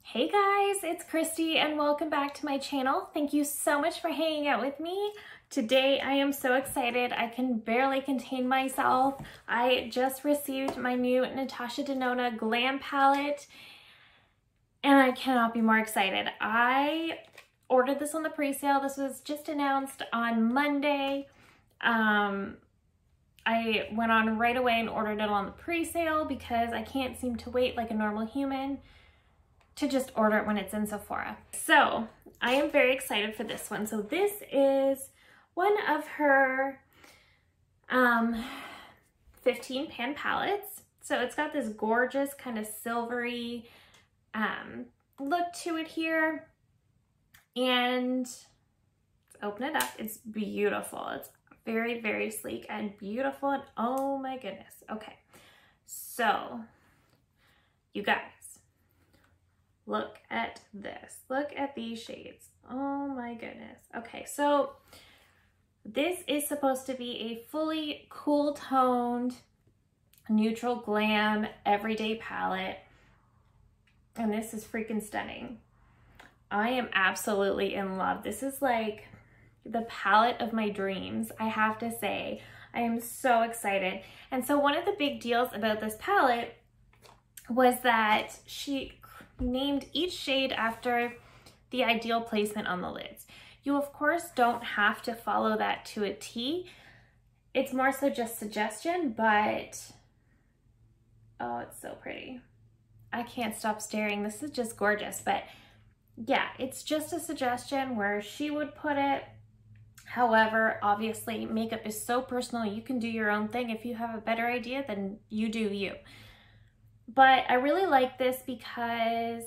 Hey guys, it's Christy and welcome back to my channel. Thank you so much for hanging out with me. Today I am so excited. I can barely contain myself. I just received my new Natasha Denona Glam palette and I cannot be more excited. I ordered this on the pre-sale. This was just announced on Monday. I went on right away and ordered it on the pre-sale because I can't seem to wait like a normal human to just order it when it's in Sephora. So I am very excited for this one. So this is one of her 15 pan palettes. So it's got this gorgeous kind of silvery look to it here. And let's open it up. It's beautiful. It's very, very sleek and beautiful. And oh my goodness. Okay. So you guys, look at this. Look at these shades. Oh my goodness. Okay, so this is supposed to be a fully cool toned, neutral glam, everyday palette. And this is freaking stunning. I am absolutely in love. This is like the palette of my dreams, I have to say. I am so excited. And so one of the big deals about this palette was that she named each shade after the ideal placement on the lids. You of course don't have to follow that to a T. It's more so just suggestion, but oh, it's so pretty. I can't stop staring. This is just gorgeous. But yeah, it's just a suggestion where she would put it. However, obviously makeup is so personal. You can do your own thing. If you have a better idea, then you do you. But I really like this because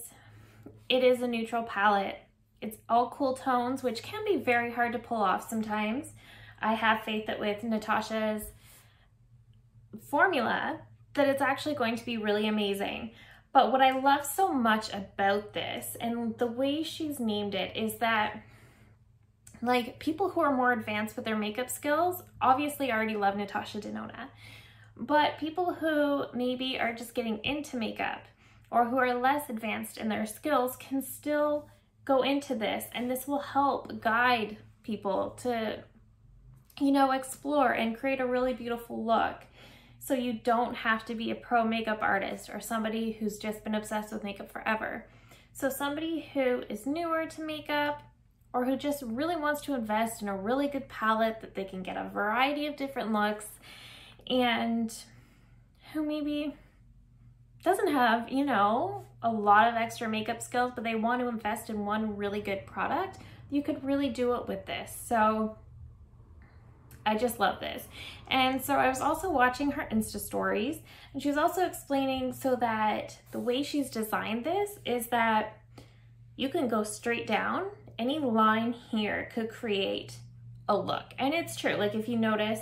it is a neutral palette. It's all cool tones, which can be very hard to pull off sometimes. I have faith that with Natasha's formula, that it's actually going to be really amazing. But what I love so much about this and the way she's named it is that like people who are more advanced with their makeup skills obviously already love Natasha Denona. But people who maybe are just getting into makeup or who are less advanced in their skills can still go into this, and this will help guide people to, you know, explore and create a really beautiful look. So you don't have to be a pro makeup artist or somebody who's just been obsessed with makeup forever. So somebody who is newer to makeup or who just really wants to invest in a really good palette that they can get a variety of different looks, and who maybe doesn't have, you know, a lot of extra makeup skills, but they want to invest in one really good product, you could really do it with this. So I just love this. And so I was also watching her Insta stories, and she was also explaining so that the way she's designed this is that you can go straight down. Any line here could create a look. And it's true, like if you notice,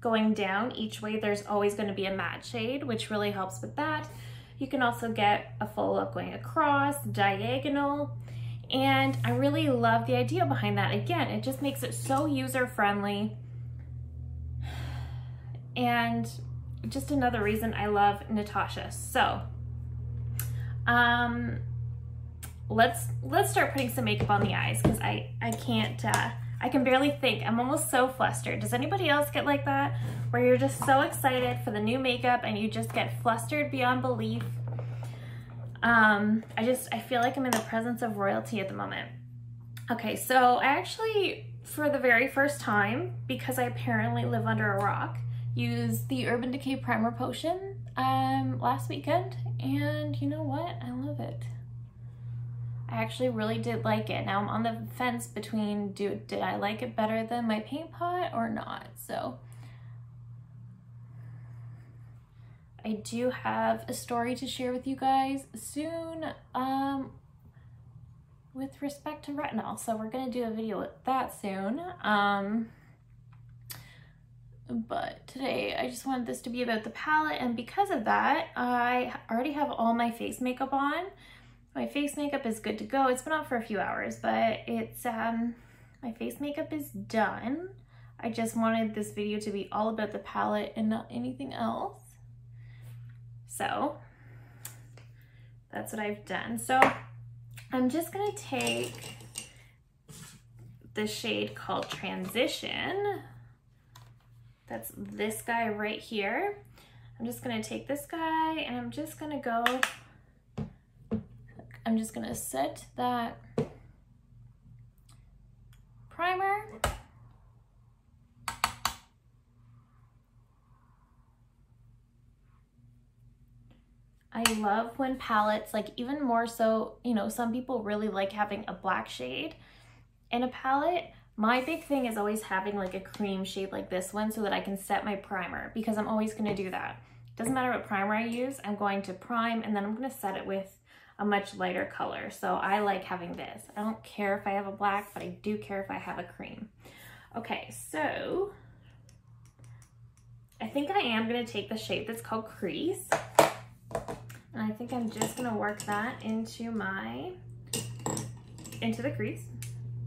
going down each way, there's always going to be a matte shade, which really helps with that. You can also get a full look going across, diagonal, and I really love the idea behind that. Again, it just makes it so user-friendly, and just another reason I love Natasha. So, let's start putting some makeup on the eyes because I can't. I can barely think. I'm almost so flustered. Does anybody else get like that? Where you're just so excited for the new makeup and you just get flustered beyond belief? I feel like I'm in the presence of royalty at the moment. Okay, so I actually, for the very first time, because I apparently live under a rock, used the Urban Decay Primer Potion last weekend, and you know what? I love it. I actually really did like it. Now I'm on the fence between did I like it better than my paint pot or not. So I do have a story to share with you guys soon with respect to retinol. So we're gonna do a video with that soon. But today I just wanted this to be about the palette, and because of that, I already have all my face makeup on. My face makeup is good to go. It's been on for a few hours, but it's, my face makeup is done. I just wanted this video to be all about the palette and not anything else. So that's what I've done. So I'm just gonna take the shade called Transition. That's this guy right here. I'm just gonna take this guy and I'm just gonna set that primer. I love when palettes, like even more so, you know, some people really like having a black shade in a palette. My big thing is always having like a cream shade like this one so that I can set my primer, because I'm always gonna do that. Doesn't matter what primer I use, I'm going to prime and then I'm gonna set it with a much lighter color. So I like having this. I don't care if I have a black, but I do care if I have a cream. Okay, so I think I am gonna take the shade that's called Crease. And I think I'm just gonna work that into the crease.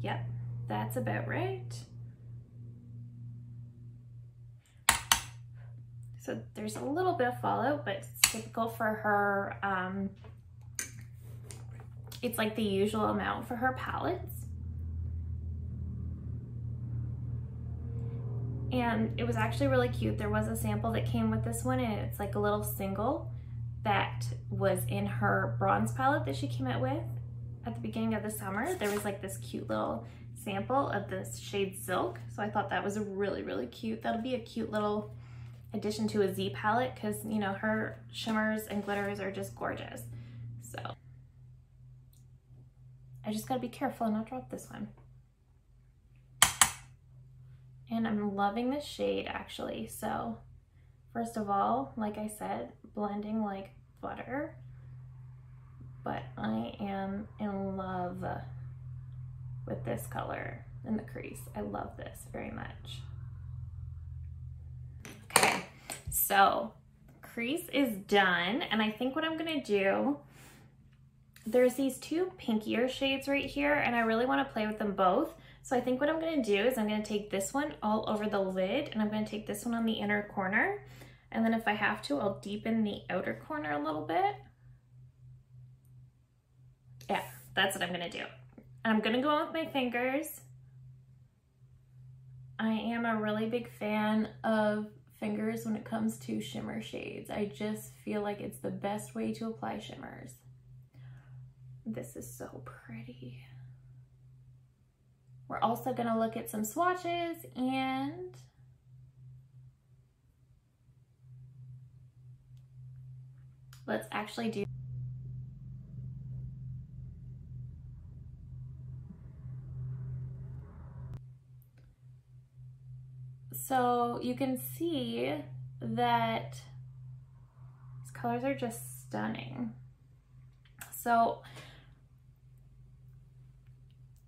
Yep, that's about right. So there's a little bit of fallout, but it's typical for her. It's like the usual amount for her palettes. And it was actually really cute. There was a sample that came with this one, and it's like a little single that was in her bronze palette that she came out with at the beginning of the summer. There was like this cute little sample of this shade Silk. So I thought that was really, really cute. That'll be a cute little addition to a Z palette, because you know, her shimmers and glitters are just gorgeous. So I just gotta be careful and not drop this one. And I'm loving this shade actually. So first of all, like I said, blending like butter, but I am in love with this color in the crease. I love this very much. Okay, so crease is done, and I think what I'm gonna do, there's these two pinkier shades right here, and I really wanna play with them both. So I think what I'm gonna do is I'm gonna take this one all over the lid, and I'm gonna take this one on the inner corner. And then if I have to, I'll deepen the outer corner a little bit. Yeah, that's what I'm gonna do. I'm gonna go with my fingers. I am a really big fan of fingers when it comes to shimmer shades. I just feel like it's the best way to apply shimmers. This is so pretty. We're also gonna look at some swatches, and let's actually do. So you can see that these colors are just stunning. So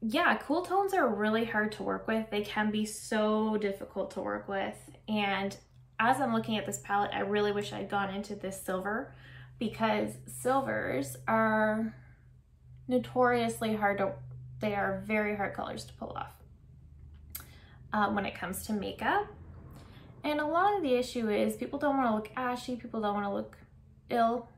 yeah, cool tones are really hard to work with. They can be so difficult to work with. And as I'm looking at this palette, I really wish I'd gone into this silver, because silvers are notoriously hard to, they are very hard colors to pull off when it comes to makeup. And a lot of the issue is people don't want to look ashy, people don't want to look ill.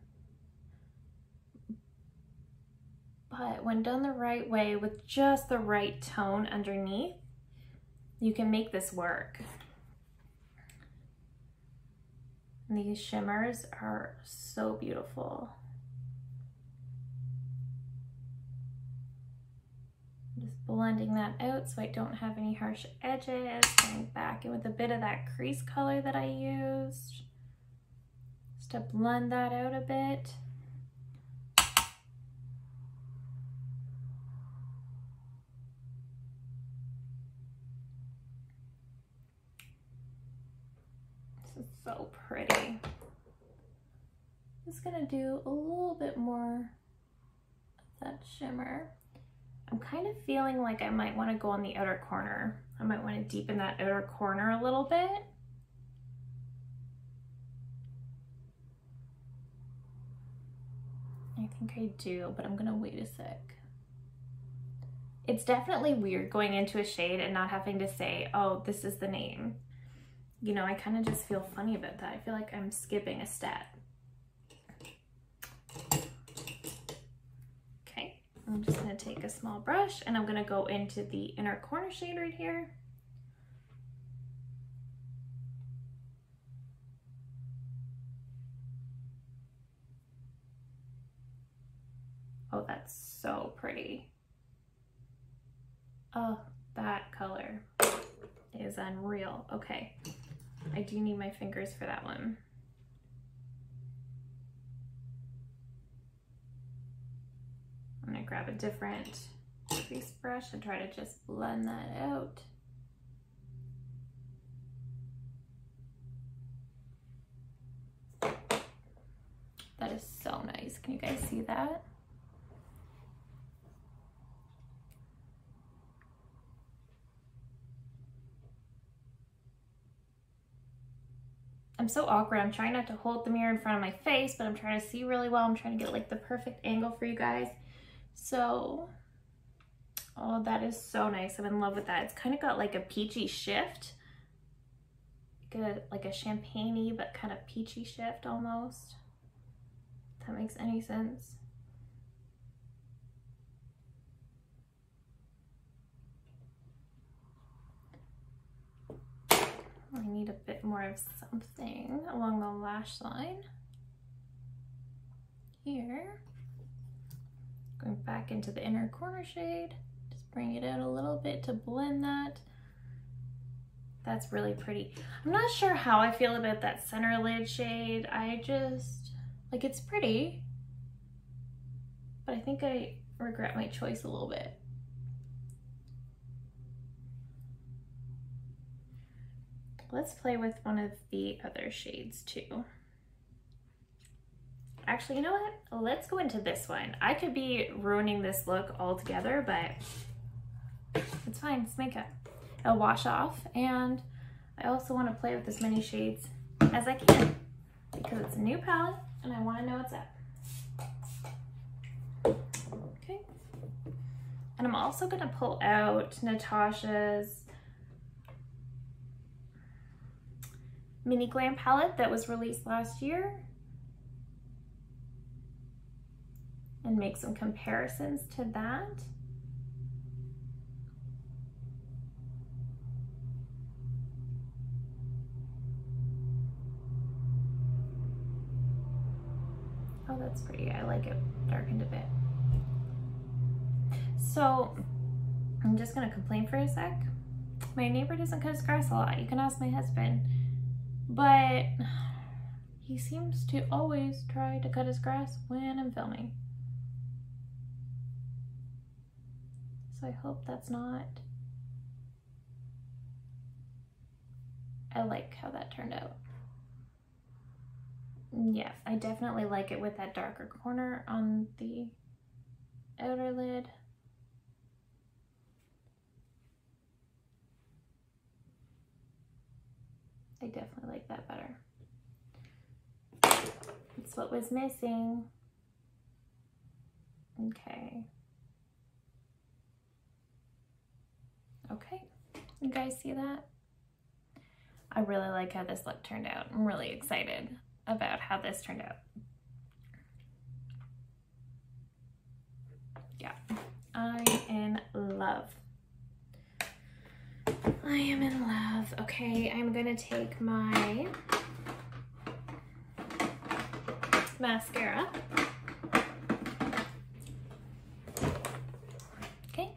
But when done the right way with just the right tone underneath, you can make this work. And these shimmers are so beautiful. Just blending that out so I don't have any harsh edges. Going back in with a bit of that crease color that I used, just to blend that out a bit. This is so pretty. Just gonna do a little bit more of that shimmer. I'm kind of feeling like I might want to go on the outer corner. I might want to deepen that outer corner a little bit. I think I do, but I'm gonna wait a sec. It's definitely weird going into a shade and not having to say, oh, this is the name. You know, I kind of just feel funny about that. I feel like I'm skipping a step. Okay. I'm just gonna take a small brush and I'm gonna go into the inner corner shade right here. Oh, that's so pretty. Oh, that color is unreal. Okay, I do need my fingers for that one. I'm gonna grab a different crease brush and try to just blend that out. That is so nice. Can you guys see that? I'm so awkward. I'm trying not to hold the mirror in front of my face, but I'm trying to see really well. I'm trying to get like the perfect angle for you guys. So, oh, that is so nice. I'm in love with that. It's kind of got like a peachy shift. Like a champagne-y, but kind of peachy shift almost. If that makes any sense. I need a bit more of something along the lash line. Here. Going back into the inner corner shade. Just bring it out a little bit to blend that. That's really pretty. I'm not sure how I feel about that center lid shade. I just, like, it's pretty, but I think I regret my choice a little bit. Let's play with one of the other shades too. Actually, you know what? Let's go into this one. I could be ruining this look altogether, but it's fine, it's makeup. It'll wash off, and I also want to play with as many shades as I can because it's a new palette and I want to know what's up. Okay. And I'm also going to pull out Natasha's mini Glam palette that was released last year and make some comparisons to that. Oh, that's pretty. I like it darkened a bit. So I'm just gonna complain for a sec. My neighbor doesn't cut his grass a lot. You can ask my husband. But he seems to always try to cut his grass when I'm filming. So I hope that's not... I like how that turned out. Yeah, I definitely like it with that darker corner on the outer lid. I definitely like that better. It's what was missing. Okay. Okay, you guys see that? I really like how this look turned out. I'm really excited about how this turned out. Yeah, I am in love. I am in love. Okay, I'm gonna take my mascara. Okay.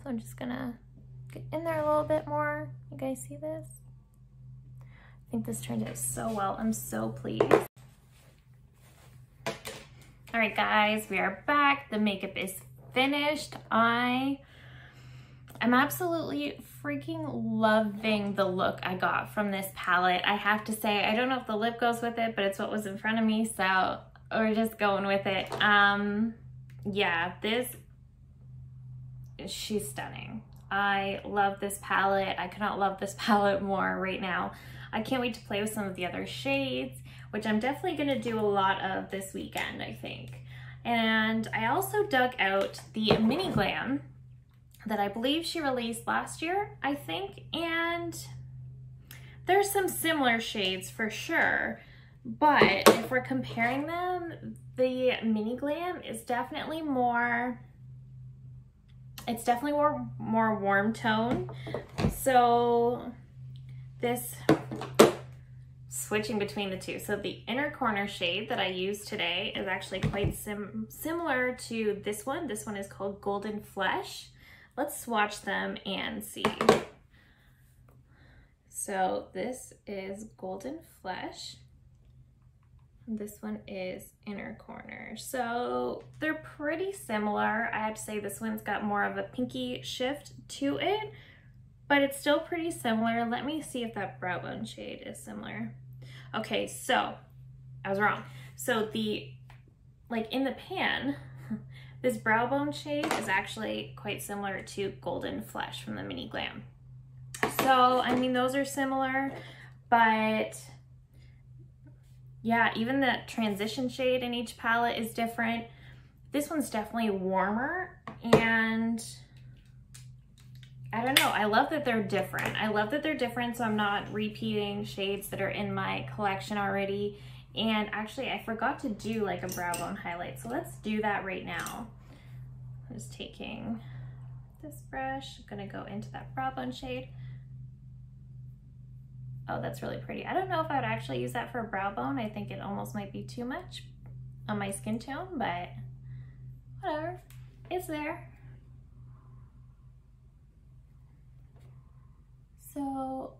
So I'm just gonna get in there a little bit more. You guys see this? I think this turned out so well. I'm so pleased. All right, guys, we are back. The makeup is finished. I'm absolutely freaking loving the look I got from this palette. I have to say, I don't know if the lip goes with it, but it's what was in front of me, so we're just going with it. Yeah, she's stunning. I love this palette. I cannot love this palette more right now. I can't wait to play with some of the other shades, which I'm definitely gonna do a lot of this weekend, I think. And I also dug out the mini Glam that I believe she released last year, I think, and there's some similar shades for sure. But if we're comparing them, the Mini Glam is definitely more, it's definitely more warm tone. So this, switching between the two. So the inner corner shade that I used today is actually quite similar to this one. This one is called Golden Flesh. Let's swatch them and see. So this is Golden Flesh. This one is Inner Corner. So they're pretty similar. I have to say this one's got more of a pinky shift to it, but it's still pretty similar. Let me see if that brow bone shade is similar. Okay, so I was wrong. So like in the pan, this brow bone shade is actually quite similar to Golden Flesh from the Mini Glam. So, I mean, those are similar, but yeah, even the transition shade in each palette is different. This one's definitely warmer, and I don't know, I love that they're different. I love that they're different, so I'm not repeating shades that are in my collection already. And actually, I forgot to do like a brow bone highlight, so let's do that right now. I'm just taking this brush, I'm gonna go into that brow bone shade. Oh, that's really pretty. I don't know if I would actually use that for a brow bone. I think it almost might be too much on my skin tone, but whatever, it's there. So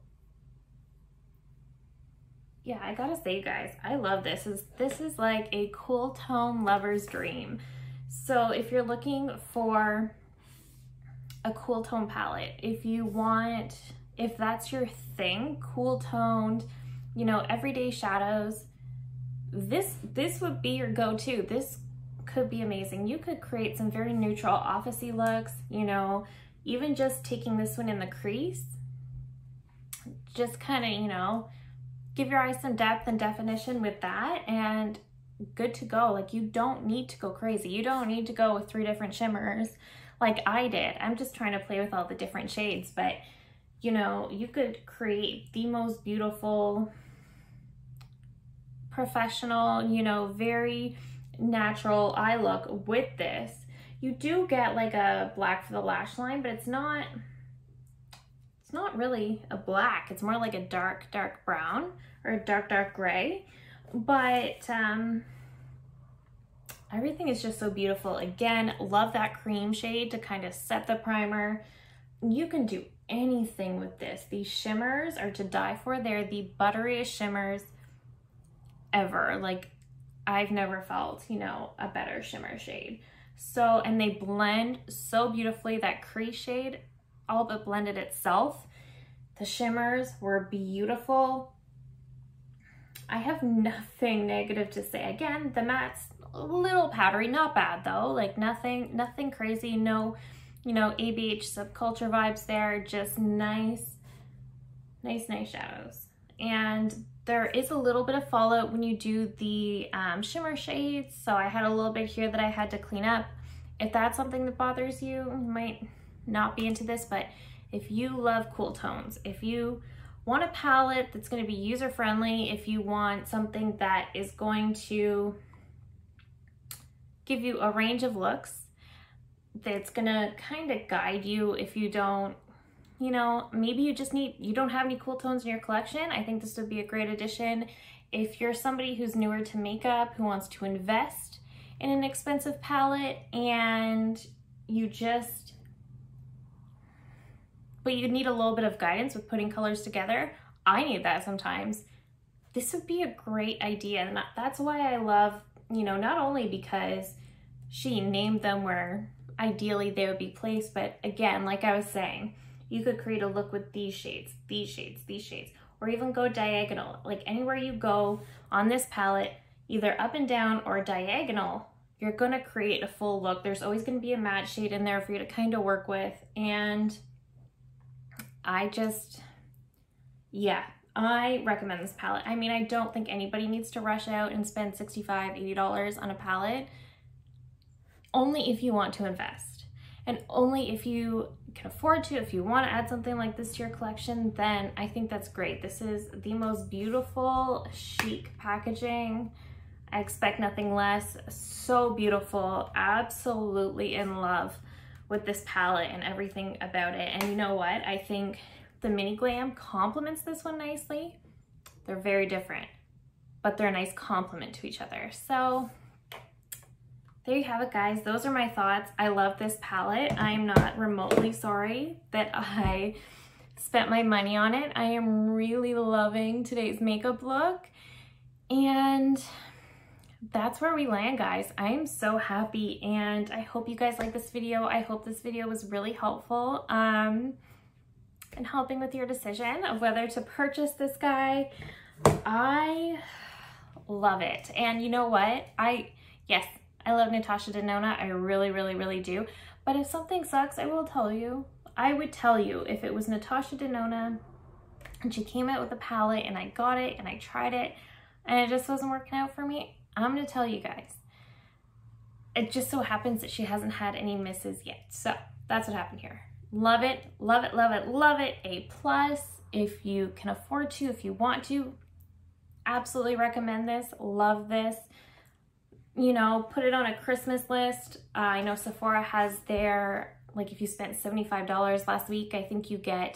yeah, I gotta say, you guys, I love this. This is like a cool tone lover's dream. So if you're looking for a cool tone palette, if that's your thing, cool toned, you know, everyday shadows, this would be your go-to. This could be amazing. You could create some very neutral office-y looks, you know, even just taking this one in the crease, just kind of, you know, give your eyes some depth and definition with that, and good to go. Like, you don't need to go crazy. You don't need to go with 3 different shimmers like I did. I'm just trying to play with all the different shades, but you know, you could create the most beautiful, professional, you know, very natural eye look with this. You do get like a black for the lash line, but it's not really a black. It's more like a dark brown or a dark gray. But everything is just so beautiful. Again, love that cream shade to kind of set the primer. You can do anything with this. These shimmers are to die for. They're the butteriest shimmers ever. Like, I've never felt, you know, a better shimmer shade. So, and they blend so beautifully. That crease shade all but blended itself. The shimmers were beautiful. I have nothing negative to say. Again, the matte's a little powdery, not bad though. Like nothing crazy, no, you know, ABH subculture vibes there, just nice shadows. And there is a little bit of fallout when you do the shimmer shades, so I had a little bit here that I had to clean up. If that's something that bothers you, you might not be into this, but if you love cool tones, if you want a palette that's going to be user-friendly, if you want something that is going to give you a range of looks, that's gonna kind of guide you if you don't, you know, maybe you don't have any cool tones in your collection, I think this would be a great addition. If you're somebody who's newer to makeup, who wants to invest in an expensive palette, and but you need a little bit of guidance with putting colors together, I need that sometimes, this would be a great idea. And that's why I love, you know, not only because she named them where ideally they would be placed, but again, like I was saying, you could create a look with these shades, or even go diagonal. Like anywhere you go on this palette, either up and down or diagonal, you're gonna create a full look. There's always gonna be a matte shade in there for you to kind of work with. And I recommend this palette. I mean, I don't think anybody needs to rush out and spend $65, $80 on a palette. Only if you want to invest, and only if you can afford to, if you want to add something like this to your collection, then I think that's great. This is the most beautiful, chic packaging. I expect nothing less. So beautiful. Absolutely in love with this palette and everything about it. And you know what? I think the mini Glam complements this one nicely. They're very different, but they're a nice complement to each other. So there you have it, guys. Those are my thoughts. I love this palette. I'm not remotely sorry that I spent my money on it. I am really loving today's makeup look, and that's where we land, guys. I am so happy, and I hope you guys like this video. I hope this video was really helpful in helping with your decision of whether to purchase this guy. I love it. And you know what? Yes, I love Natasha Denona. I really, really, really do. But if something sucks, I will tell you. I would tell you if it was Natasha Denona and she came out with a palette and I got it and I tried it and it just wasn't working out for me, I'm going to tell you guys. It just so happens that she hasn't had any misses yet. So that's what happened here. Love it, love it, love it, love it. A+. If you can afford to, if you want to, absolutely recommend this. Love this. You know, put it on a Christmas list. I know Sephora has their, like if you spent $75 last week, I think you can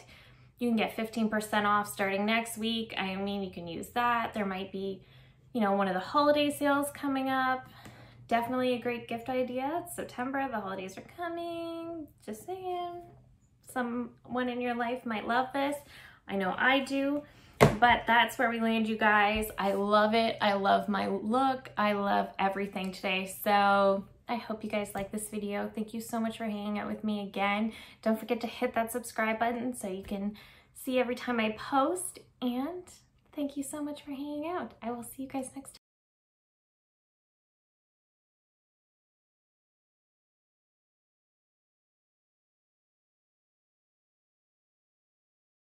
get 15% off starting next week. I mean, you can use that. There might be, you know, one of the holiday sales coming up. Definitely a great gift idea. It's September, the holidays are coming. Just saying, someone in your life might love this. I know I do. But that's where we land, you guys. I love it. I love my look. I love everything today. So I hope you guys like this video. Thank you so much for hanging out with me again. Don't forget to hit that subscribe button so you can see every time I post. And thank you so much for hanging out. I will see you guys next time.